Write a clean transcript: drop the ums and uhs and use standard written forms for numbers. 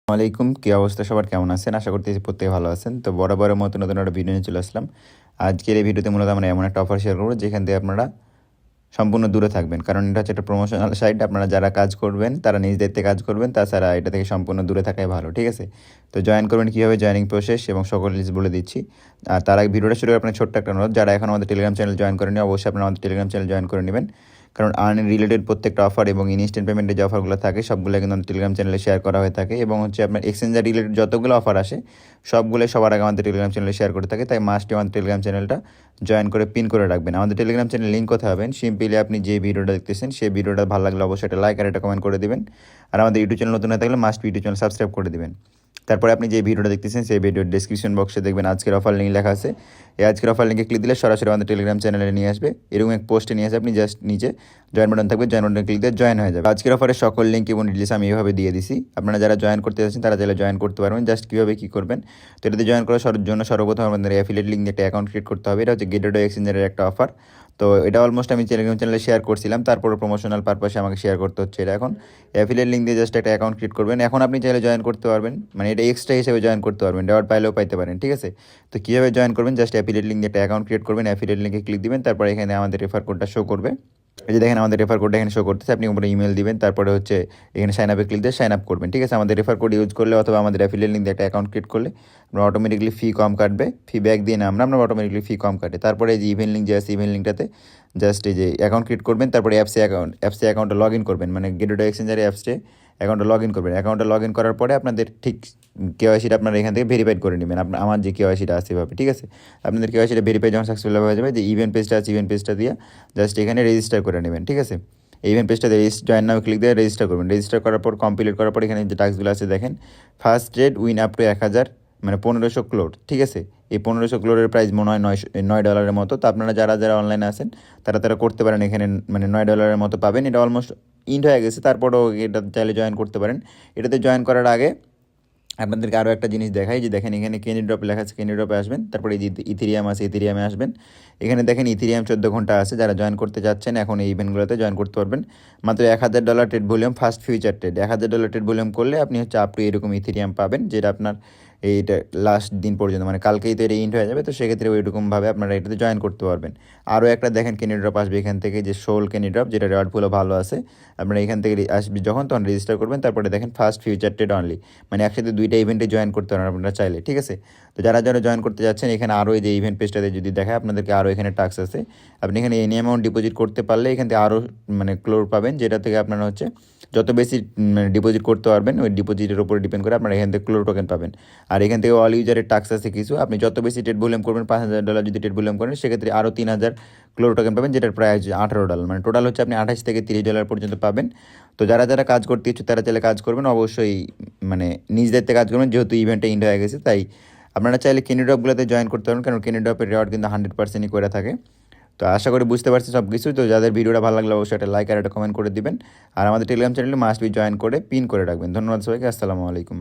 আলাইকুম, কি অবস্থা সবার, কেমন আছেন? আশা করতেছি প্রত্যেকে ভালো আছেন। তো বরাবরের মতো নতুন একটা ভিডিও নিয়ে চলে আসলাম। আজকের এই ভিডিওতে মূলত আমরা এমন একটা অফার শেয়ার করবো যেখান থেকে আপনারা সম্পূর্ণ দূরে থাকবেন, কারণ এটা হচ্ছে একটা প্রমোশনাল সাইট। আপনারা যারা কাজ করবেন তারা নিজ দায়িত্বে কাজ করবেন, তাছাড়া এটা থেকে সম্পূর্ণ দূরে থাকাই ভালো, ঠিক আছে? তো জয়েন করবেন কীভাবে, জয়েনিং প্রসেস এবং সকল লিস্ট বলে দিচ্ছি। আর তার আগে ভিডিওটা শুরু করে আপনার ছোট্ট একটা অনুরোধ, যারা এখন আমাদের টেলিগ্রাম চ্যানেল জয়েন করেনি অবশ্যই আপনারা আমাদের টেলিগ্রাম চ্যানেল জয়েন করে নেবেন, কারণ আর্নিং রিলেটেড প্রত্যেকটা অফার এবং ইনস্ট্যান্ট পেমেন্টের যে অফারগুলো থাকে সবগুলো কিন্তু আমাদের টেলিগ্রাম চ্যানেলে শেয়ার করা হয়ে থাকে, এবং হচ্ছে আপনার এক্সচেঞ্জার রিলেটেড যতগুলো অফার আসে সবগুলো সবার আগে আমাদের টেলিগ্রাম চ্যানেলে শেয়ার করে থাকে। তাই মাস্টলি আমাদের টেলিগ্রাম চ্যানেলটা জয়েন করে পিন করে রাখবেন। আমাদের টেলিগ্রাম চ্যানেল লিঙ্ক কোথায় হবেন, সিম্পলি আপনি যে ভিডিওটা দেখতেছেন সেই ভিডিওটা ভালো লাগলে অবশ্যই একটা লাইক আর একটা কমেন্ট করে দিবেন। আর আমাদের ইউটিউব চ্যানেল নতুন হয়ে থাকলে মাস্ট ইউটিউব চ্যানেল সাবস্ক্রাইব করে দিবেন। তারপরে আপনি যে ভিডিওটা দেখতেছেন সেই ভিডিওর ডেসক্রিপশন বক্সে দেখবেন আজকের অফার লিঙ্ক লেখা আছে। এই আজকের অফার লিঙ্কে ক্লিক দিলে সরাসরি আমাদের টেলিগ্রাম চ্যানেলে নিয়ে আসবে, এরকম এক পোস্টে নিয়ে আসবে। আপনি জাস্ট নিচে জয়েন বাটন থাকবে, জয়েন বাটনে ক্লিক দিয়ে জয়েন হয়ে যাবে। আজকের অফারের সকল লিঙ্ক এবং ডিটেলস আমি এইভাবে দিয়ে দিছি। আপনারা যারা জয়েন করতে যাচ্ছেন তারা চাইলে জয়েন করতে পারবেন। জাস্ট কীভাবে কী করবেন, তো এটাতে জয়েন করার জন্য সর্বপ্রথম আমাদের অ্যাফিলিয়েট লিঙ্ক দিয়ে একটা অ্যাকাউন্ট ক্রিয়েট করতে হবে। এটা হচ্ছে গেটওয়ে এক্সচেঞ্জের একটা অফার। তো এটা অলমোস্ট আমি টেলিগ্রাম চ্যানেলে শেয়ার করছিলাম, তারপরে প্রমোশনাল পারপাসে আমাকে শেয়ার করতে হচ্ছে এটা। এখন অ্যাফিলিয়েট লিঙ্ক দিয়ে জাস্ট একটা অ্যাকাউন্ট ক্রিয়েট করবেন। এখন আপনি চাইলে জয়েন করতে পারবেন, মানে এটা এক্সট্রা হিসেবে জয়েন করতে পারবেন, রেওয়ার্ড পাইলেও পাইতে পারেন, ঠিক আছে? তো কীভাবে জয়েন করবেন, জাস্ট অ্যাফিলিয়েট লিঙ্ক দিয়ে একটা অ্যাকাউন্ট ক্রিয়েট করবেন, অ্যাফিলিয়েট লিঙ্কে ক্লিক দিবেন, তারপরে এখানে আমাদের রেফার কোডটা শো করবে। এই যে দেখেন আমাদের রেফার কোডটা এখানে শো করতেছে, আপনি উপরে ইমেল দিবেন, তারপরে হচ্ছে এখানে সাইন আপে ক্লিক দিয়ে সাইন আপ করবেন, ঠিক আছে? আমাদের রেফার কোড ইউজ করলে অথবা আমাদের অ্যাফিলিয়েট লিঙ্ক দিয়ে একটা অ্যাকাউন্ট ক্রিয়েট করলে আমরা অটোমেটিকলি ফি কম কাটবে, ফি ব্যাক দিয়ে না আমরা অটোমেটিকলি ফি কম কাটে। তারপরে এই যে ইভেন্ট লিঙ্ক যে আছে ইভেন্ট লিঙ্কটাতে জাস্ট এই যে অ্যাকাউন্ট ক্রিয়েট করবেন, তারপরে অ্যাপসে অ্যাকাউন্টে লগ ইন করবেন, মানে গেটওয়ে এক্সচেঞ্জার অ্যাপসে অ্যাকাউন্টে লগ ইন করবেন। অ্যাকাউন্টে লগ ইন করার পরে আপনাদের ঠিক কেওয়াইসিটা আপনারা এখান থেকে ভেরিফাইড করে নেবেন। আমার যে কেওয়াইসিটা আছে এভাবে, ঠিক আছে? আপনাদের কেওয়াইসিটা ভেরিফাই যখন সাকসেসফুল হয়ে যাবে, যে ইভেন্ট পেজটা আছে ইভেন্ট পেজটা দিয়ে জাস্ট এখানে রেজিস্টার করে নেবেন, ঠিক আছে? ইভেন্ট পেজটাতে জয়েন নামে ক্লিক দিয়ে রেজিস্টার করবেন। রেজিস্টার করার পর কমপ্লিট করার পর এখানে যে টাস্কগুলো আছে দেখেন, first trade win up to 1000, মানে 1500 ক্লোর, ঠিক আছে? এই 1500 ক্লোরের প্রাইস মনে হয় $9 মতো। তো আপনারা যারা যারা অনলাইনে আছেন তারা করতে পারেন, এখানে মানে $9 মতো পাবেন। এটা অলমোস্ট ইন্ড হয়ে গেছে, তারপরেও এটা চাইলে জয়েন করতে পারেন। এটাতে জয়েন করার আগে আপনাদেরকে আরও একটা জিনিস দেখাই, যে দেখেন এখানে কেনি ড্রপ লেখা আছে, কেনি ড্রপে আসবেন, তারপরে এই যে ইথেরিয়াম আছে ইথেরিয়ামে আসবেন। এখানে দেখেন ইথেরিয়াম 14 ঘন্টা আছে, যারা জয়েন করতে যাচ্ছেন এখন এই ইভেন্টগুলোতে জয়েন করতে পারবেন। মাত্র $1000 trade volume, first future trade $1000 trade volume করলে আপনি হচ্ছে আপ টু এরকম ইথেরিয়াম পাবেন, যেটা আপনার এইটা লাস্ট দিন পর্যন্ত, মানে কালকেই তো এটা ইন্ট হয়ে যাবে। তো সেক্ষেত্রে ওইরকমভাবে আপনারা এটাতে জয়েন করতে পারবেন। আরও একটা দেখেন কেনি ড্রপ আসবে এখান থেকে, যে সোল কেনি ড্রপ, যেটা রেওয়ার্ড পুরো ভালো আছে। আপনারা এখান থেকে আসবে যখন, তখন রেজিস্টার করবেন, তারপরে দেখেন ফার্স্ট ফিউচার ট্রেড অনলি, মানে একসাথে দুইটা ইভেন্টে জয়েন করতে পারেন আপনারা চাইলে, ঠিক আছে? তো যারা যারা জয়েন করতে যাচ্ছেন এখানে আরও এই যে ইভেন্ট পেজটাতে যদি দেখায় আপনাদেরকে আরও এখানে টাস্ক আছে। আপনি এখানে এনি অ্যামাউন্ট ডিপোজিট করতে পারলে এখান থেকে আরও মানে ক্লোর পাবেন, যেটা থেকে আপনারা হচ্ছে যত বেশি মানে ডিপোজিট করতে পারবেন ওই ডিপোজিটের উপরে ডিপেন্ড করে আপনারা এখান থেকে ক্লোর টোকেন পাবেন। আর এখান থেকে অল ইউজারের টাস্ক আছে কিছু, আপনি যত বেশি ট্রেড ভলিউম করবেন, $5000 যদি ট্রেড ভলিউম করেন সেক্ষেত্রে আরও 3000 ক্লোর টোকেন পাবেন, যেটার প্রাইস $18, মানে টোটাল হচ্ছে আপনি $28 থেকে $30 পর্যন্ত পাবেন। তো যারা যারা কাজ করতে ইচ্ছুক তারা চাইলে কাজ করবেন, অবশ্যই মানে নিজ দায়িত্বে কাজ করবেন, যেহেতু ইভেন্টটা ইন্ড হয়ে গেছে। তাই আপনারা চাইলে কেনি ড্রপগুলোতে জয়েন করতে পারেন, কারণ কেনি ড্রপের রেওয়ার্ড কিন্তু 100%ই করে থাকে। তো আশা করি বুঝতে পারছি সব কিছু। তো যাদের ভিডিওটা ভালো লাগলে অবশ্যই একটা লাইক আর একটা কমেন্ট করে দিবেন, আর আমাদের টেলিগ্রাম চ্যানেলে মাস্ট বি জয়েন করে পিন করে রাখবেন। ধন্যবাদ সবাইকে, আসসালামু আলাইকুম।